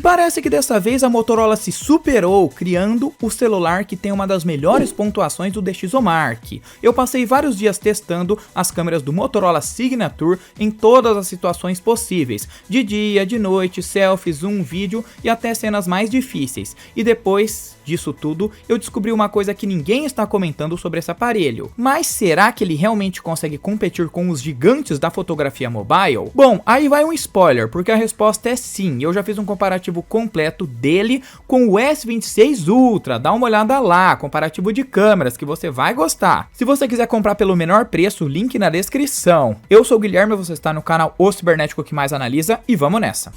parece que dessa vez a Motorola se superou, criando o celular que tem uma das melhores pontuações do DxOMark. Eu passei vários dias testando as câmeras do Motorola Signature em todas as situações possíveis, de dia, de noite, selfie, zoom, vídeo e até cenas mais difíceis. E depois disso tudo, eu descobri uma coisa que ninguém está comentando sobre esse aparelho. Mas será que ele realmente consegue competir com os gigantes da fotografia mobile? Bom, aí vai um spoiler, porque a resposta é sim. Eu já fiz um comparativo completo dele com o S26 Ultra. Dá uma olhada lá, comparativo de câmeras, que você vai gostar. Se você quiser comprar pelo menor preço, link na descrição. Eu sou o Guilherme, você está no canal O Cibernético que mais analisa e vamos nessa.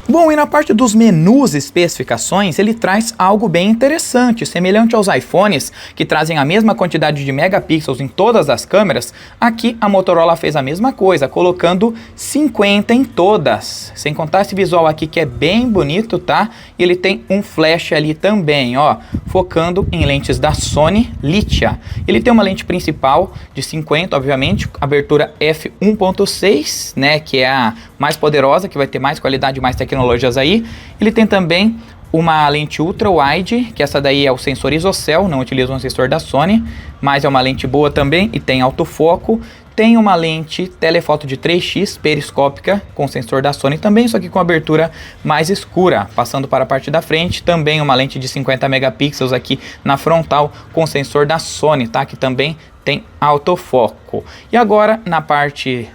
Bom, e na parte dos menus e especificações, ele traz algo bem interessante. Semelhante aos iPhones, que trazem a mesma quantidade de megapixels em todas as câmeras, aqui a Motorola fez a mesma coisa, colocando 50 em todas. Sem contar esse visual aqui que é bem bonito, tá? E ele tem um flash ali também, ó, focando em lentes da Sony Litia. Ele tem uma lente principal de 50, obviamente, abertura f1.6, né, que é a mais poderosa, que vai ter mais qualidade e mais tecnologias aí. Ele tem também uma lente ultra wide, que essa daí é o sensor isocel, não utiliza um sensor da Sony, mas é uma lente boa também e tem autofoco. Tem uma lente telefoto de 3x periscópica com sensor da Sony também, só que com abertura mais escura. Passando para a parte da frente, também uma lente de 50 megapixels aqui na frontal com sensor da Sony, tá? Que também tem autofoco. E agora na parte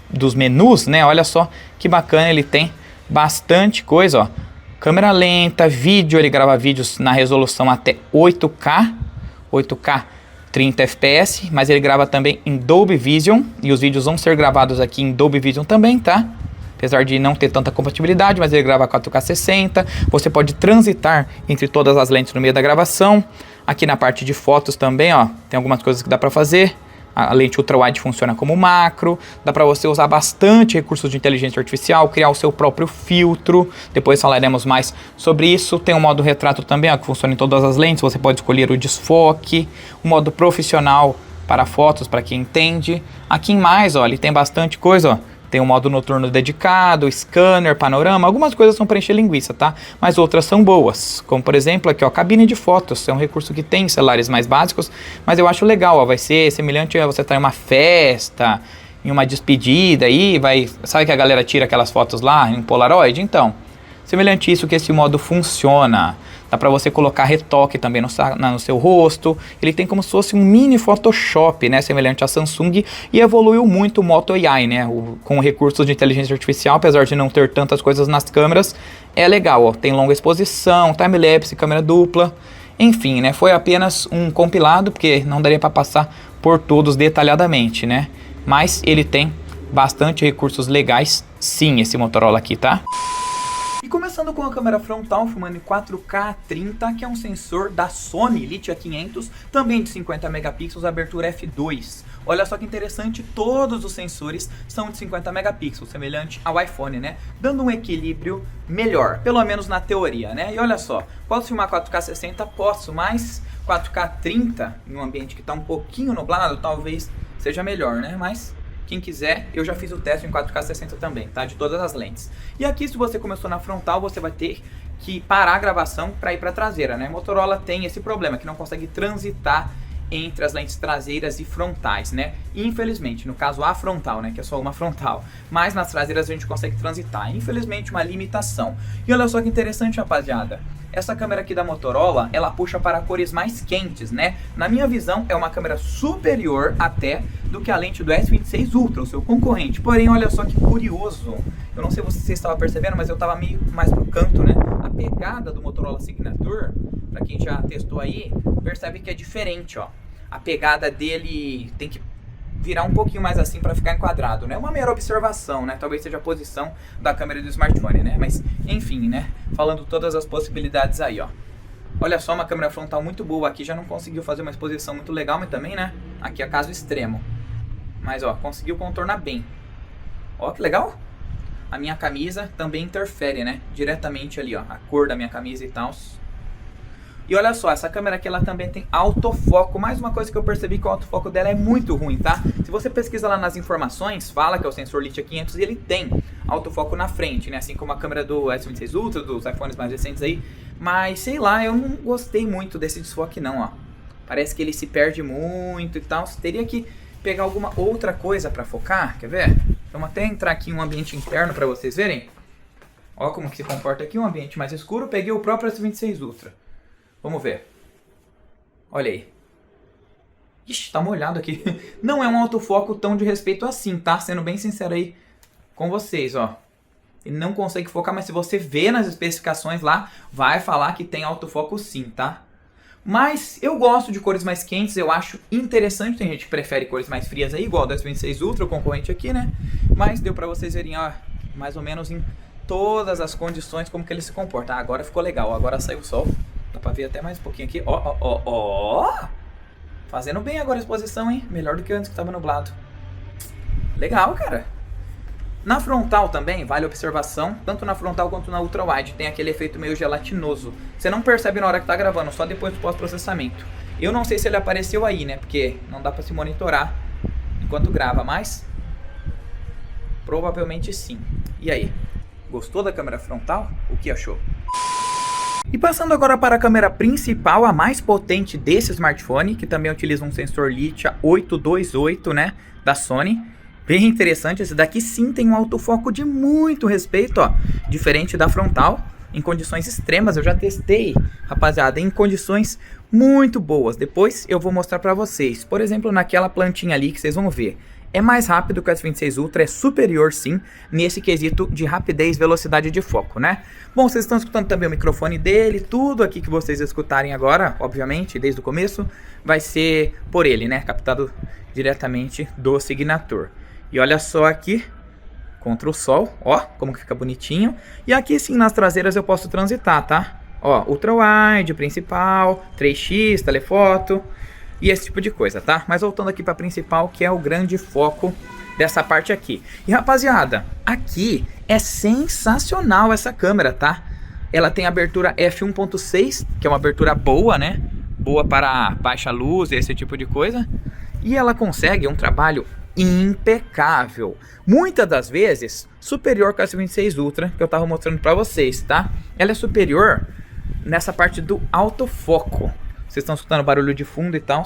dos menus, né? Olha só que bacana, ele tem bastante coisa, ó. Câmera lenta, vídeo, ele grava vídeos na resolução até 8K 30 fps, mas ele grava também em Dolby Vision, e os vídeos vão ser gravados aqui em Dolby Vision também, tá? Apesar de não ter tanta compatibilidade, mas ele grava 4K 60, você pode transitar entre todas as lentes no meio da gravação. Aqui na parte de fotos também, ó, tem algumas coisas que dá pra fazer. A lente ultra-wide funciona como macro, dá para você usar bastante recursos de inteligência artificial, criar o seu próprio filtro, depois falaremos mais sobre isso. Tem um modo retrato também, ó, que funciona em todas as lentes, você pode escolher o desfoque, o modo profissional para fotos, para quem entende. Aqui em mais, ó, ele tem bastante coisa, ó. Tem um modo noturno dedicado, scanner, panorama, algumas coisas são para encher linguiça, tá? Mas outras são boas, como por exemplo aqui, ó, cabine de fotos, é um recurso que tem em celulares mais básicos, mas eu acho legal, ó, vai ser semelhante a você estar em uma festa, em uma despedida aí, sabe que a galera tira aquelas fotos lá em Polaroid? Então, semelhante a isso que esse modo funciona. Dá para você colocar retoque também no seu rosto. Ele tem como se fosse um mini Photoshop, né? Semelhante a Samsung. E evoluiu muito o Moto AI, né? Com recursos de inteligência artificial, apesar de não ter tantas coisas nas câmeras. É legal, ó. Tem longa exposição, time-lapse, câmera dupla. Enfim, né? Foi apenas um compilado, porque não daria para passar por todos detalhadamente, né? Mas ele tem bastante recursos legais, sim, esse Motorola aqui, tá? E começando com a câmera frontal, filmando em 4K 30, que é um sensor da Sony Litia 500, também de 50 megapixels, abertura f2. Olha só que interessante, todos os sensores são de 50 megapixels, semelhante ao iPhone, né? Dando um equilíbrio melhor, pelo menos na teoria, né? E olha só, posso filmar 4K 60? Posso, mas 4K 30, em um ambiente que está um pouquinho nublado, talvez seja melhor, né? Mas quem quiser, eu já fiz o teste em 4K 60 também, tá? De todas as lentes. E aqui, se você começou na frontal, você vai ter que parar a gravação para ir para a traseira, né? Motorola tem esse problema, que não consegue transitar entre as lentes traseiras e frontais, né? Infelizmente, no caso a frontal, né? Que é só uma frontal. Mas nas traseiras a gente consegue transitar. Infelizmente, uma limitação. E olha só que interessante, rapaziada. Essa câmera aqui da Motorola, ela puxa para cores mais quentes, né? Na minha visão, é uma câmera superior até do que a lente do S26 Ultra, o seu concorrente. Porém, olha só que curioso. Eu não sei se você estava percebendo, mas eu estava meio mais pro canto, né? A pegada do Motorola Signature, para quem já testou aí, percebe que é diferente, ó. A pegada dele tem que virar um pouquinho mais assim para ficar enquadrado, né? Uma mera observação, né? Talvez seja a posição da câmera do smartphone, né? Mas, enfim, né? Falando todas as possibilidades aí, ó. Olha só, uma câmera frontal muito boa aqui, já não conseguiu fazer uma exposição muito legal, mas também, né? Aqui é caso extremo. Mas, ó, conseguiu contornar bem. Ó, que legal! A minha camisa também interfere, né? Diretamente ali, ó, a cor da minha camisa e tal. E olha só, essa câmera aqui ela também tem autofoco. Mais uma coisa que eu percebi que o autofoco dela é muito ruim, tá? Se você pesquisa lá nas informações, fala que é o sensor Litia 500 e ele tem autofoco na frente, né? Assim como a câmera do S26 Ultra, dos iPhones mais recentes aí. Mas, sei lá, eu não gostei muito desse desfoque não, ó. Parece que ele se perde muito e tal. Você teria que pegar alguma outra coisa pra focar, quer ver? Vamos até entrar aqui em um ambiente interno pra vocês verem. Ó como que se comporta aqui, um ambiente mais escuro. Peguei o próprio S26 Ultra. Vamos ver. Olha aí. Ixi, tá molhado aqui. Não é um autofoco tão de respeito assim, tá? Sendo bem sincero aí com vocês, ó. Ele não consegue focar, mas se você ver nas especificações lá, vai falar que tem autofoco sim, tá? Mas eu gosto de cores mais quentes, eu acho interessante. Tem gente que prefere cores mais frias aí, igual o S26 Ultra, o concorrente aqui, né? Mas deu pra vocês verem, ó, mais ou menos em todas as condições como que ele se comporta. Ah, agora ficou legal, ó, agora saiu o sol. Dá pra ver até mais um pouquinho aqui. Ó, ó, ó, ó! Fazendo bem agora a exposição, hein? Melhor do que antes que tava nublado. Legal, cara. Na frontal também, vale a observação, tanto na frontal quanto na ultra-wide, tem aquele efeito meio gelatinoso. Você não percebe na hora que tá gravando, só depois do pós-processamento. Eu não sei se ele apareceu aí, né? Porque não dá pra se monitorar enquanto grava, mas provavelmente sim. E aí, gostou da câmera frontal? O que achou? E passando agora para a câmera principal, a mais potente desse smartphone, que também utiliza um sensor Litia 828, né, da Sony. Bem interessante, esse daqui sim tem um autofoco de muito respeito, ó, diferente da frontal, em condições extremas. Eu já testei, rapaziada, em condições muito boas. Depois eu vou mostrar pra vocês, por exemplo, naquela plantinha ali que vocês vão ver. É mais rápido que o S26 Ultra, é superior sim, nesse quesito de rapidez e velocidade de foco, né? Bom, vocês estão escutando também o microfone dele, tudo aqui que vocês escutarem agora, obviamente, desde o começo, vai ser por ele, né? Captado diretamente do Signature. E olha só aqui, contra o sol, ó, como que fica bonitinho. E aqui sim, nas traseiras eu posso transitar, tá? Ó, ultra wide, principal, 3x, telefoto e esse tipo de coisa, tá? Mas voltando aqui para principal, que é o grande foco dessa parte aqui. E rapaziada, aqui é sensacional essa câmera, tá? Ela tem abertura f1.6, que é uma abertura boa, né? Boa para baixa luz e esse tipo de coisa. E ela consegue um trabalho impecável, muitas das vezes superior que a S26 Ultra, que eu tava mostrando para vocês, tá? Ela é superior nessa parte do autofoco. Vocês estão escutando barulho de fundo e tal.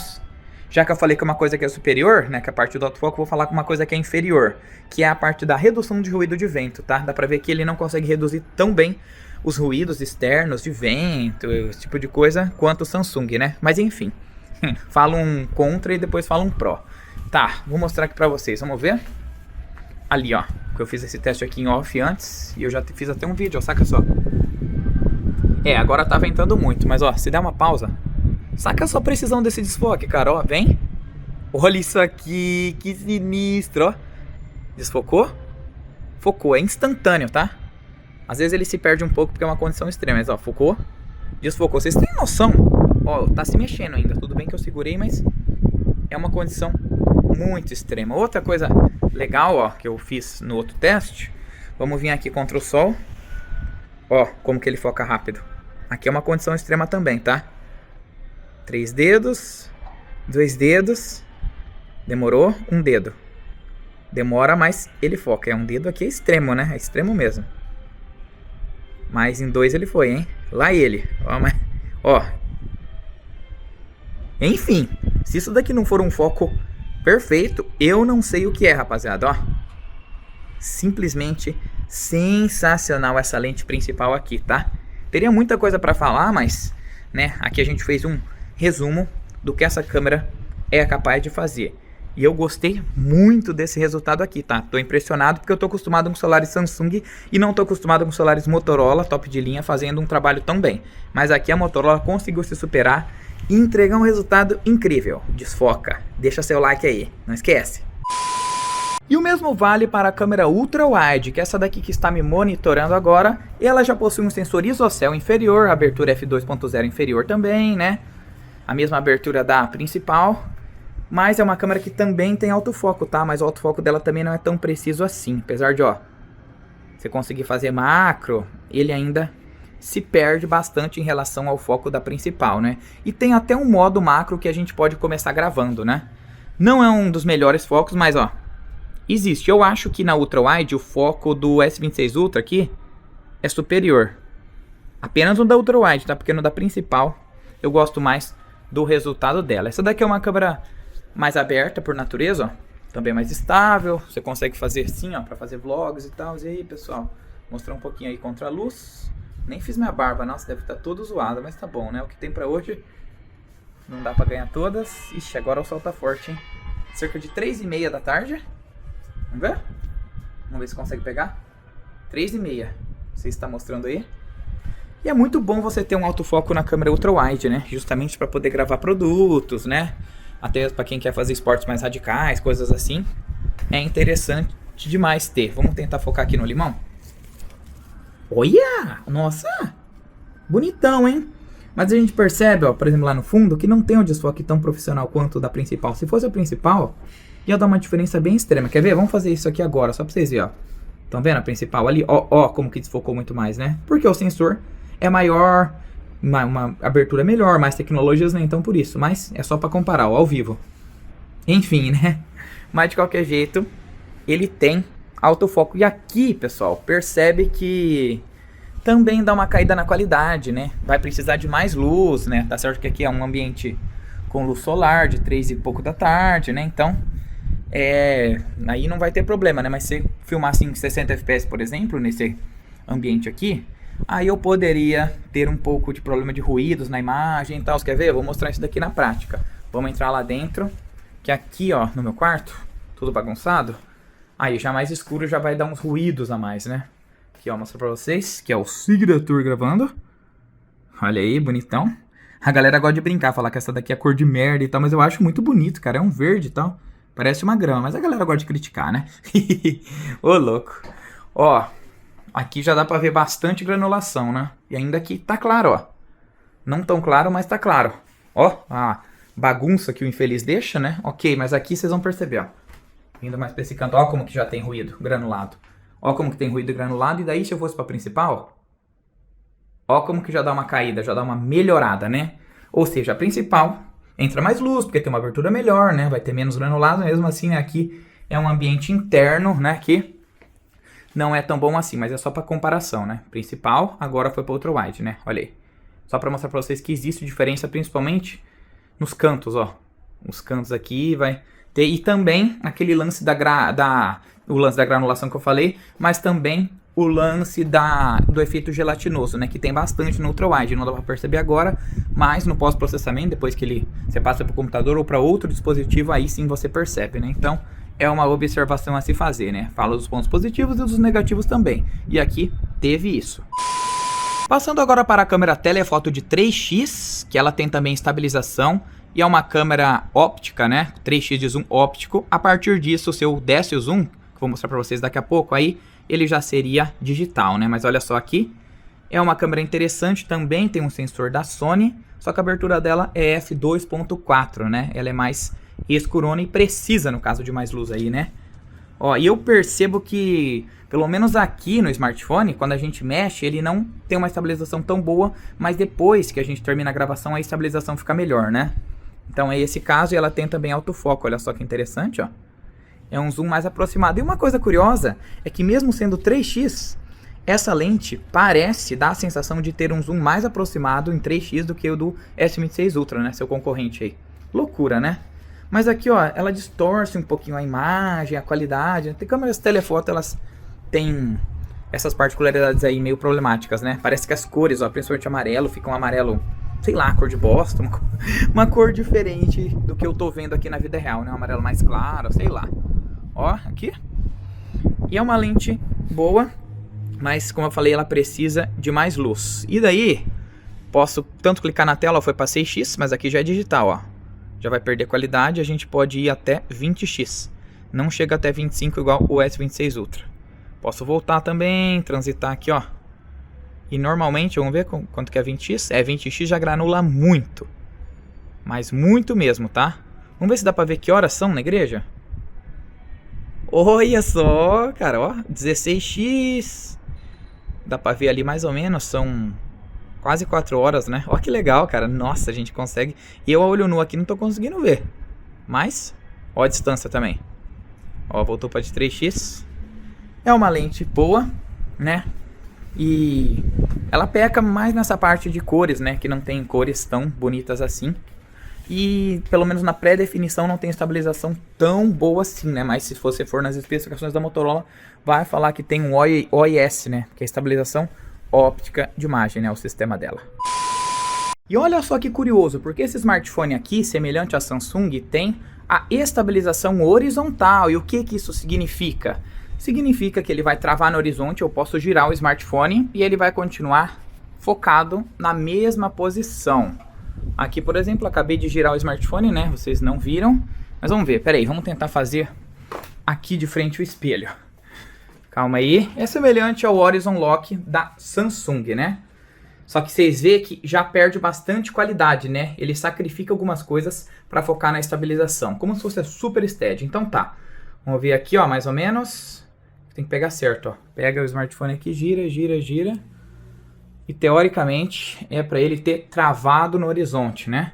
Já que eu falei que uma coisa que é superior, né, que é a parte do autofoco, vou falar com uma coisa que é inferior, que é a parte da redução de ruído de vento, tá? Dá pra ver que ele não consegue reduzir tão bem os ruídos externos de vento, esse tipo de coisa, quanto o Samsung, né? Mas enfim, falo um contra e depois falo um pró. Tá, vou mostrar aqui pra vocês, vamos ver? Ali, ó, que eu fiz esse teste aqui em off antes, e eu já fiz até um vídeo, ó, saca só. É, agora tá ventando muito, mas ó, se der uma pausa, saca só a precisão desse desfoque, cara, ó, vem. Olha isso aqui, que sinistro, ó. Desfocou? Focou, é instantâneo, tá? Às vezes ele se perde um pouco porque é uma condição extrema, mas ó, focou, desfocou. Vocês têm noção? Ó, tá se mexendo ainda, tudo bem que eu segurei, mas é uma condição muito extrema. Outra coisa legal, ó, que eu fiz no outro teste, vamos vir aqui contra o sol, ó, como que ele foca rápido. Aqui é uma condição extrema também, tá? 3 dedos, 2 dedos, demorou, 1 dedo. Demora, mas ele foca. É um dedo aqui é extremo, né? É extremo mesmo. Mas em 2 ele foi, hein? Lá ele. Ó, mas, ó. Enfim, se isso daqui não for um foco perfeito, eu não sei o que é, rapaziada, ó. Simplesmente sensacional essa lente principal aqui, tá? Teria muita coisa pra falar, mas, né, aqui a gente fez um resumo do que essa câmera é capaz de fazer. E eu gostei muito desse resultado aqui, tá? Tô impressionado porque eu tô acostumado com celulares Samsung e não tô acostumado com celulares Motorola, top de linha, fazendo um trabalho tão bem. Mas aqui a Motorola conseguiu se superar e entregar um resultado incrível. Desfoca, deixa seu like aí, não esquece. E o mesmo vale para a câmera Ultra Wide, que é essa daqui que está me monitorando agora. Ela já possui um sensor ISOCELL inferior, abertura f2.0 inferior também, né? A mesma abertura da principal. Mas é uma câmera que também tem autofoco, tá? Mas o autofoco dela também não é tão preciso assim. Apesar de, ó, você conseguir fazer macro, ele ainda se perde bastante em relação ao foco da principal, né? E tem até um modo macro que a gente pode começar gravando, né? Não é um dos melhores focos, mas, ó, Existe. Eu acho que na Ultra Wide o foco do S26 Ultra aqui é superior. Apenas no da Ultra Wide, tá? Porque no da principal eu gosto mais do resultado dela. Essa daqui é uma câmera mais aberta por natureza, ó. Também mais estável. Você consegue fazer assim, ó, pra fazer vlogs e tal. E aí, pessoal, mostrar um pouquinho aí contra a luz. Nem fiz minha barba, nossa, deve estar toda zoada, mas tá bom, né? O que tem pra hoje não dá pra ganhar todas. Ixi, agora o sol tá forte, hein? Cerca de 3h30 da tarde. Vamos ver? Vamos ver se consegue pegar. 3h30. Você está mostrando aí. E é muito bom você ter um autofoco na câmera ultra wide, né? Justamente para poder gravar produtos, né? Até para quem quer fazer esportes mais radicais, coisas assim. É interessante demais ter. Vamos tentar focar aqui no limão. Olha! Nossa! Bonitão, hein? Mas a gente percebe, ó, por exemplo, lá no fundo, que não tem um desfoque tão profissional quanto o da principal. Se fosse a principal, ia dar uma diferença bem extrema. Quer ver? Vamos fazer isso aqui agora, só pra vocês verem, ó. Estão vendo a principal ali? Ó, como que desfocou muito mais, né? Porque o sensor é maior, uma abertura melhor, mais tecnologias, né? Então por isso. Mas é só pra comparar, ó, ao vivo. Enfim, né? Mas de qualquer jeito, ele tem autofoco. E aqui, pessoal, percebe que também dá uma caída na qualidade, né? Vai precisar de mais luz, né? Tá certo que aqui é um ambiente com luz solar de 3 e pouco da tarde, né? Então, aí não vai ter problema, né? Mas se filmar assim em 60 fps, por exemplo, nesse ambiente aqui, aí eu poderia ter um pouco de problema de ruídos na imagem e tal. Você quer ver? Eu vou mostrar isso daqui na prática. Vamos entrar lá dentro, que aqui, ó, no meu quarto, tudo bagunçado. Aí já mais escuro já vai dar uns ruídos a mais, né? Aqui, ó, mostrar pra vocês, que é o Signature gravando. Olha aí, bonitão. A galera gosta de brincar, falar que essa daqui é cor de merda e tal, mas eu acho muito bonito, cara. É um verde e tal. Parece uma grama, mas a galera gosta de criticar, né? Ô, louco. Ó, aqui já dá pra ver bastante granulação, né? E ainda aqui tá claro, ó. Não tão claro, mas tá claro. Ó, a bagunça que o infeliz deixa, né? Ok, mas aqui vocês vão perceber, ó. Indo mais pra esse canto, ó como que já tem ruído granulado. Ó como que tem ruído granulado. E daí se eu fosse pra principal, ó como que já dá uma caída, já dá uma melhorada, né? Ou seja, a principal entra mais luz, porque tem uma abertura melhor, né? Vai ter menos granulado, mesmo assim, né? Aqui é um ambiente interno, né? Que não é tão bom assim, mas é só pra comparação, né? Principal, agora foi pra ultra wide, né? Olha aí. Só pra mostrar pra vocês que existe diferença, principalmente nos cantos, ó. Os cantos aqui vai ter, e também aquele lance o lance da granulação que eu falei, mas também o lance do efeito gelatinoso, né? Que tem bastante no ultra wide, não dá pra perceber agora, mas no pós-processamento, depois que você passa pro computador ou para outro dispositivo, aí sim você percebe, né? Então, é uma observação a se fazer, né? Fala dos pontos positivos e dos negativos também. E aqui teve isso. Passando agora para a câmera telefoto de 3x, que ela tem também estabilização e é uma câmera óptica, né? 3x de zoom óptico. A partir disso, se eu desse o zoom, que eu vou mostrar para vocês daqui a pouco, aí ele já seria digital, né? Mas olha só aqui, é uma câmera interessante, também tem um sensor da Sony, só que a abertura dela é f2.4, né? Ela é mais escurona e precisa no caso de mais luz aí, né? Ó, e eu percebo que, pelo menos aqui no smartphone, quando a gente mexe, ele não tem uma estabilização tão boa, mas depois que a gente termina a gravação, a estabilização fica melhor, né? Então é esse caso e ela tem também autofoco, olha só que interessante, ó. É um zoom mais aproximado. E uma coisa curiosa é que mesmo sendo 3x, essa lente parece dar a sensação de ter um zoom mais aproximado em 3x do que o do S26 Ultra, né? Seu concorrente aí. Loucura, né? Mas aqui, ó, ela distorce um pouquinho a imagem, a qualidade. Tem câmeras telefoto, elas têm essas particularidades aí meio problemáticas, né? Parece que as cores, ó, principalmente amarelo, fica um amarelo, sei lá, cor de bosta, uma cor diferente do que eu tô vendo aqui na vida real, né? Um amarelo mais claro, sei lá. Ó, aqui. E é uma lente boa, mas como eu falei, ela precisa de mais luz. E daí, posso tanto clicar na tela, ó, foi para 6x, mas aqui já é digital, ó. Já vai perder qualidade, a gente pode ir até 20x. Não chega até 25 igual o S26 Ultra. Posso voltar também, transitar aqui, ó. E normalmente, vamos ver quanto que é 20x? 20x já granula muito. Mas muito mesmo, tá? Vamos ver se dá pra ver que horas são na igreja. Olha só, cara, ó. 16x. Dá pra ver ali mais ou menos, são quase 4 horas, né? Ó que legal, cara. Nossa, a gente consegue. E eu a olho nu aqui não tô conseguindo ver. Mas, ó a distância também. Ó, voltou para de 3x. É uma lente boa, né? E ela peca mais nessa parte de cores, né? Que não tem cores tão bonitas assim. E pelo menos na pré-definição não tem estabilização tão boa assim, né? Mas se você for nas especificações da Motorola, vai falar que tem um OIS, né? Que é a estabilização óptica de imagem, né? O sistema dela. E olha só que curioso, porque esse smartphone aqui, semelhante à Samsung, tem a estabilização horizontal. E o que isso significa? Significa que ele vai travar no horizonte, eu posso girar o smartphone e ele vai continuar focado na mesma posição. Aqui, por exemplo, acabei de girar o smartphone, né? Vocês não viram, mas vamos ver. Pera aí, vamos tentar fazer aqui de frente o espelho. Calma aí. É semelhante ao Horizon Lock da Samsung, né? Só que vocês veem que já perde bastante qualidade, né? Ele sacrifica algumas coisas para focar na estabilização, como se fosse a Super Steady. Então tá, vamos ver aqui, ó, mais ou menos. Tem que pegar certo, ó. Pega o smartphone aqui, gira, gira, gira. E teoricamente é para ele ter travado no horizonte, né?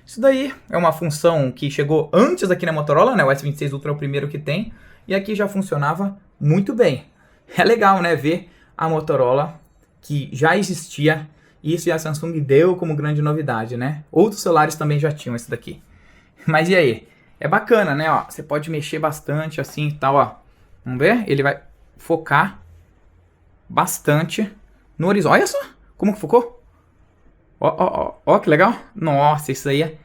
Isso daí é uma função que chegou antes aqui na Motorola, né? O S26 Ultra é o primeiro que tem. E aqui já funcionava muito bem. É legal, né? Ver a Motorola que já existia. Isso e a Samsung deu como grande novidade, né? Outros celulares também já tinham esse daqui. Mas e aí? É bacana, né? Ó, você pode mexer bastante assim e tal, ó. Vamos ver? Ele vai focar bastante no horizonte. Olha só como que focou. Ó, que legal. Nossa, isso aí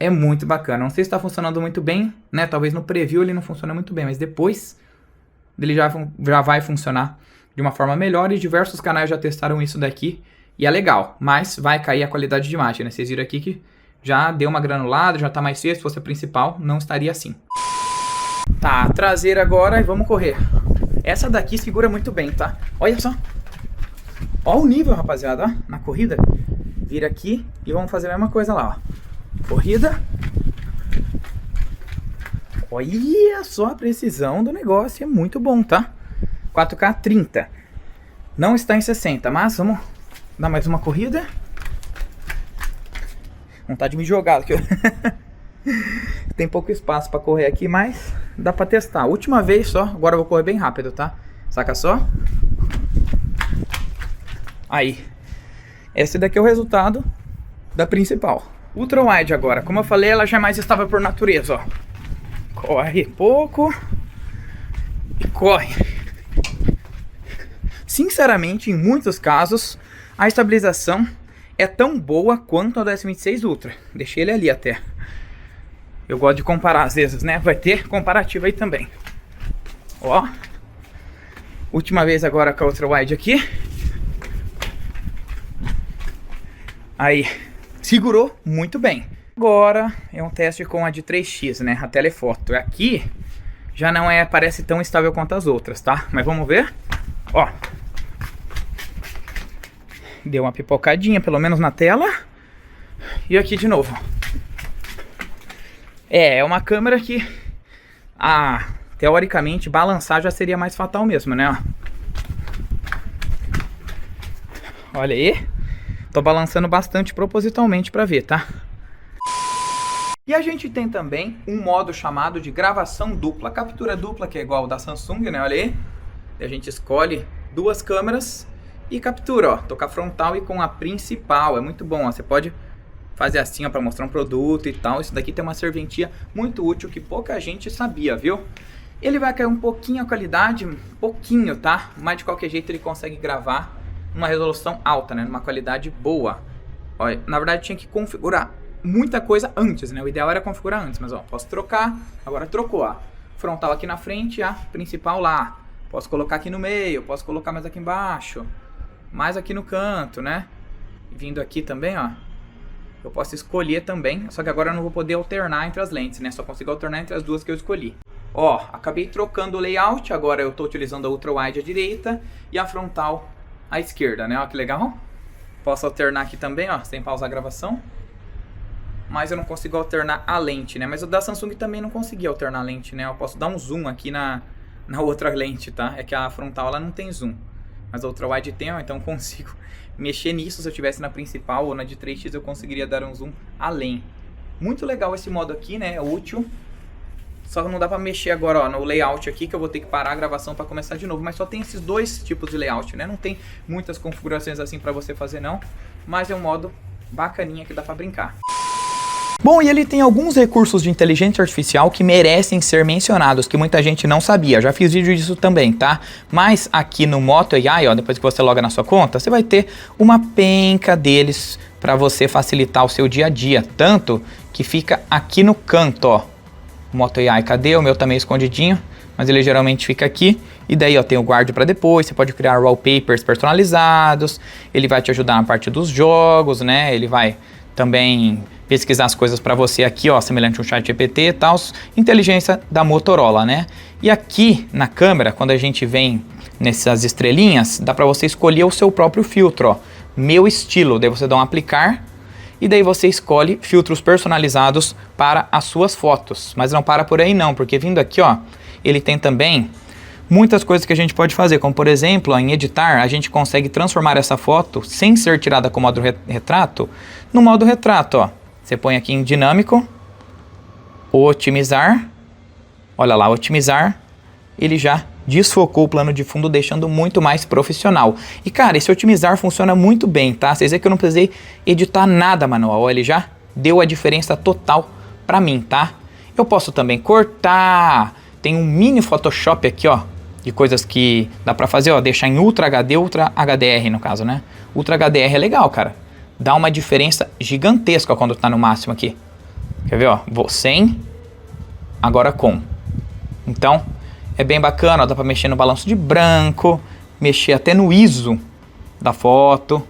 é muito bacana. Não sei se está funcionando muito bem, né? Talvez no preview ele não funcione muito bem, mas depois ele já vai funcionar de uma forma melhor. E diversos canais já testaram isso daqui e é legal. Mas vai cair a qualidade de imagem, né? Vocês viram aqui que já deu uma granulada, já está mais feio. Se fosse a principal, não estaria assim. Tá, traseira agora e vamos correr. Essa daqui segura muito bem, tá? Olha só. Olha o nível, rapaziada, ó, na corrida. Vira aqui e vamos fazer a mesma coisa lá, ó. Corrida. Olha só a precisão do negócio, é muito bom, tá? 4K 30. Não está em 60, mas vamos dar mais uma corrida. Vontade de me jogar aqui, ó. Tem pouco espaço para correr aqui, mas dá para testar. Última vez só, agora eu vou correr bem rápido, tá? Saca só? Aí. Esse daqui é o resultado da principal. Ultra Wide agora. Como eu falei, ela já é mais estável por natureza, ó. Corre pouco. E corre. Sinceramente, em muitos casos, a estabilização é tão boa quanto a do S26 Ultra. Deixei ele ali até. Eu gosto de comparar às vezes, né? Vai ter comparativo aí também. Ó. Última vez agora com a Ultra Wide aqui. Aí. Segurou muito bem. Agora é um teste com a de 3x, né? A telefoto. Aqui já não é, parece tão estável quanto as outras, tá? Mas vamos ver. Ó. Deu uma pipocadinha, pelo menos na tela. E aqui de novo. É uma câmera que, teoricamente, balançar já seria mais fatal mesmo, né? Olha aí. Tô balançando bastante propositalmente pra ver, tá? E a gente tem também um modo chamado de gravação dupla. Captura dupla, que é igual ao da Samsung, né? Olha aí. E a gente escolhe duas câmeras e captura, ó. Tô com a frontal e com a principal. É muito bom, ó. Você pode fazer assim, ó, pra mostrar um produto e tal. Isso daqui tem uma serventia muito útil que pouca gente sabia, viu? Ele vai cair um pouquinho a qualidade, pouquinho, tá? Mas de qualquer jeito ele consegue gravar numa resolução alta, né? Numa qualidade boa. Olha, na verdade tinha que configurar muita coisa antes, né? O ideal era configurar antes, mas ó, posso trocar. Agora trocou, ó. Frontal aqui na frente, a principal lá. Posso colocar aqui no meio, posso colocar mais aqui embaixo. Mais aqui no canto, né? Vindo aqui também, ó. Eu posso escolher também, só que agora eu não vou poder alternar entre as lentes, né? Só consigo alternar entre as duas que eu escolhi. Ó, acabei trocando o layout, agora eu tô utilizando a Ultra Wide à direita e a frontal à esquerda, né? Ó, que legal. Posso alternar aqui também, ó, sem pausar a gravação. Mas eu não consigo alternar a lente, né? Mas o da Samsung também não consegui alternar a lente, né? Eu posso dar um zoom aqui na outra lente, tá? É que a frontal, ela não tem zoom. Mas a Ultra Wide tem, ó, então eu consigo mexer nisso. Se eu tivesse na principal ou na de 3x, eu conseguiria dar um zoom além. Muito legal esse modo aqui, né? É útil. Só que não dá pra mexer agora, ó, no layout aqui, que eu vou ter que parar a gravação pra começar de novo. Mas só tem esses dois tipos de layout, né? Não tem muitas configurações assim pra você fazer, não. Mas é um modo bacaninha que dá pra brincar. Bom, e ele tem alguns recursos de inteligência artificial que merecem ser mencionados, que muita gente não sabia. Já fiz vídeo disso também, tá? Mas aqui no Moto AI, ó, depois que você loga na sua conta, você vai ter uma penca deles pra você facilitar o seu dia a dia. Tanto que fica aqui no canto, ó. Moto AI, cadê? O meu tá meio escondidinho, mas ele geralmente fica aqui. E daí, ó, tem o guard para depois, você pode criar wallpapers personalizados, ele vai te ajudar na parte dos jogos, né? Ele vai também pesquisar as coisas para você aqui, ó, semelhante a um ChatGPT e tal, inteligência da Motorola, né? E aqui na câmera, quando a gente vem nessas estrelinhas, dá para você escolher o seu próprio filtro, ó, meu estilo, daí você dá um aplicar. E daí você escolhe filtros personalizados para as suas fotos. Mas não para por aí não, porque vindo aqui, ó, ele tem também muitas coisas que a gente pode fazer. Como por exemplo, ó, em editar, a gente consegue transformar essa foto, sem ser tirada com o modo retrato, no modo retrato, ó. Você põe aqui em dinâmico, otimizar, olha lá, otimizar, ele já desfocou o plano de fundo, deixando muito mais profissional. E cara, esse otimizar funciona muito bem, tá? Vocês veem que eu não precisei editar nada manual, ele já deu a diferença total pra mim, tá? Eu posso também cortar, tem um mini Photoshop aqui, ó, de coisas que dá pra fazer, ó, deixar em Ultra HD, Ultra HDR no caso, né? Ultra HDR é legal, cara. Dá uma diferença gigantesca quando tá no máximo aqui. Quer ver, ó? Vou sem, agora com. Então, é bem bacana, ó, dá pra mexer no balanço de branco, mexer até no ISO da foto,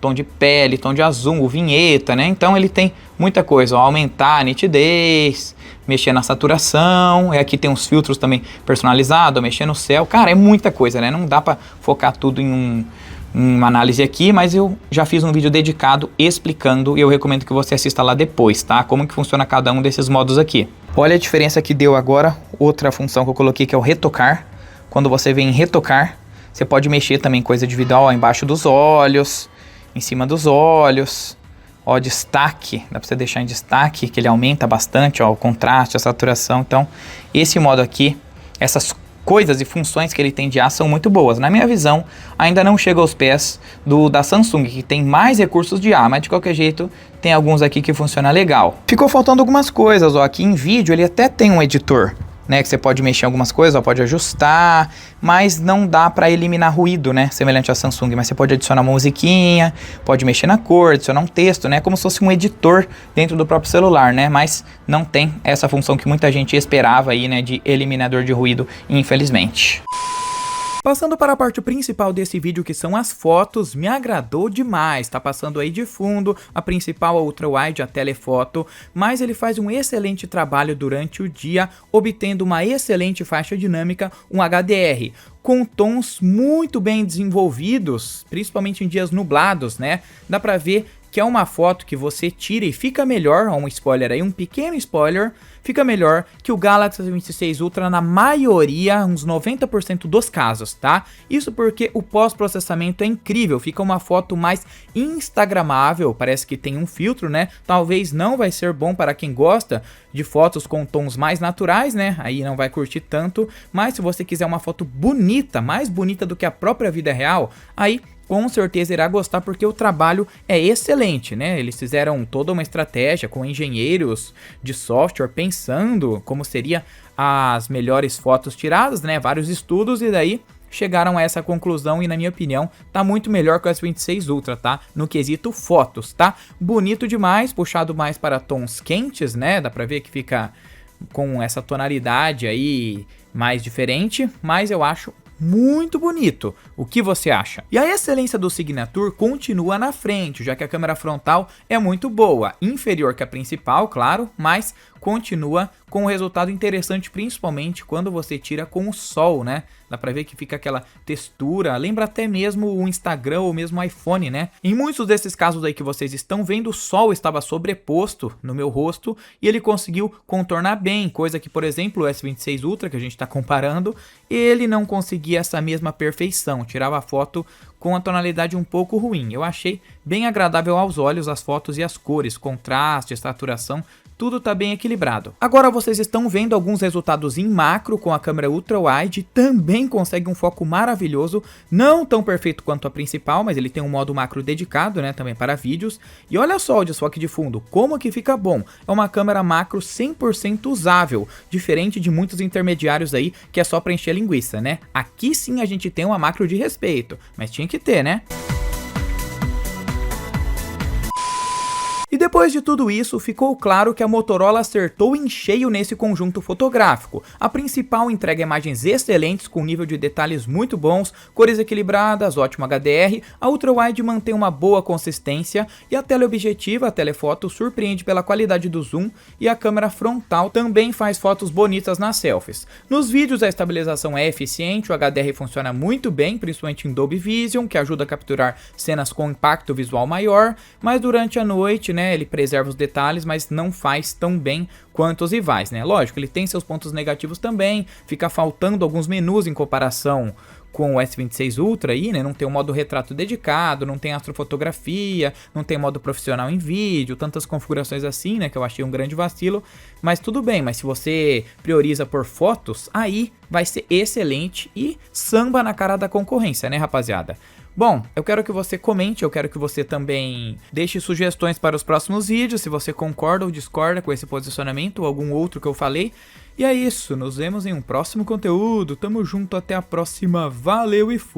tom de pele, tom de azul, vinheta, né? Então ele tem muita coisa, ó, aumentar a nitidez, mexer na saturação, e aqui tem uns filtros também personalizados, mexer no céu. Cara, é muita coisa, né? Não dá pra focar tudo em uma análise aqui, mas eu já fiz um vídeo dedicado explicando e eu recomendo que você assista lá depois, tá? Como que funciona cada um desses modos aqui. Olha a diferença que deu agora, outra função que eu coloquei que é o retocar. Quando você vem em retocar, você pode mexer também coisa individual, ó, embaixo dos olhos, em cima dos olhos, ó, destaque, dá pra você deixar em destaque, que ele aumenta bastante, ó, o contraste, a saturação. Então, esse modo aqui, essas coisas e funções que ele tem de IA são muito boas. Na minha visão, ainda não chega aos pés da Samsung, que tem mais recursos de IA, mas de qualquer jeito, tem alguns aqui que funciona legal. Ficou faltando algumas coisas, ó, aqui em vídeo ele até tem um editor, né, que você pode mexer em algumas coisas, ó, pode ajustar, mas não dá para eliminar ruído, né, semelhante à Samsung, mas você pode adicionar uma musiquinha, pode mexer na cor, adicionar um texto, né, como se fosse um editor dentro do próprio celular, né, mas não tem essa função que muita gente esperava aí, né, de eliminador de ruído, infelizmente. Passando para a parte principal desse vídeo, que são as fotos, me agradou demais. Tá passando aí de fundo a principal, a ultra wide, a telefoto, mas ele faz um excelente trabalho durante o dia, obtendo uma excelente faixa dinâmica, um HDR, com tons muito bem desenvolvidos, principalmente em dias nublados, né? Dá pra ver que é uma foto que você tira e fica melhor, ó, um spoiler aí, um pequeno spoiler, fica melhor que o Galaxy S26 Ultra na maioria, uns 90% dos casos, tá? Isso porque o pós-processamento é incrível, fica uma foto mais instagramável, parece que tem um filtro, né? Talvez não vai ser bom para quem gosta de fotos com tons mais naturais, né? Aí não vai curtir tanto, mas se você quiser uma foto bonita, mais bonita do que a própria vida real, aí com certeza irá gostar, porque o trabalho é excelente, né? Eles fizeram toda uma estratégia com engenheiros de software pensando como seria as melhores fotos tiradas, né? Vários estudos, e daí chegaram a essa conclusão e, na minha opinião, tá muito melhor que o S26 Ultra, tá? No quesito fotos, tá? Bonito demais, puxado mais para tons quentes, né? Dá pra ver que fica com essa tonalidade aí mais diferente, mas eu acho muito bonito. O que você acha? E a excelência do Signature continua na frente, já que a câmera frontal é muito boa, inferior que a principal, claro, mas continua com um resultado interessante, principalmente quando você tira com o sol, né? Dá pra ver que fica aquela textura, lembra até mesmo o Instagram ou mesmo o iPhone, né? Em muitos desses casos aí que vocês estão vendo, o sol estava sobreposto no meu rosto e ele conseguiu contornar bem, coisa que, por exemplo, o S26 Ultra, que a gente tá comparando, ele não conseguia essa mesma perfeição, tirava a foto com a tonalidade um pouco ruim. Eu achei bem agradável aos olhos as fotos e as cores, contraste, saturação, tudo tá bem equilibrado. Agora vocês estão vendo alguns resultados em macro com a câmera ultra wide, também consegue um foco maravilhoso, não tão perfeito quanto a principal, mas ele tem um modo macro dedicado, né, também para vídeos. E olha só o desfoque de fundo, como que fica bom. É uma câmera macro 100% usável, diferente de muitos intermediários aí que é só pra encher linguiça, né? Aqui sim a gente tem uma macro de respeito, mas tinha que ter, né? E depois de tudo isso, ficou claro que a Motorola acertou em cheio nesse conjunto fotográfico. A principal entrega imagens excelentes com nível de detalhes muito bons, cores equilibradas, ótimo HDR, a ultra-wide mantém uma boa consistência e a teleobjetiva, a telefoto, surpreende pela qualidade do zoom e a câmera frontal também faz fotos bonitas nas selfies. Nos vídeos a estabilização é eficiente, o HDR funciona muito bem, principalmente em Dolby Vision, que ajuda a capturar cenas com impacto visual maior, mas durante a noite, né, ele preserva os detalhes, mas não faz tão bem quanto os rivais, né? Lógico, ele tem seus pontos negativos também, fica faltando alguns menus em comparação com o S26 Ultra aí, né? Não tem um modo retrato dedicado, não tem astrofotografia, não tem modo profissional em vídeo, tantas configurações assim, né? Que eu achei um grande vacilo, mas tudo bem, mas se você prioriza por fotos, aí vai ser excelente e samba na cara da concorrência, né, rapaziada? Bom, eu quero que você comente, eu quero que você também deixe sugestões para os próximos vídeos, se você concorda ou discorda com esse posicionamento ou algum outro que eu falei. E é isso, nos vemos em um próximo conteúdo, tamo junto, até a próxima, valeu e fui!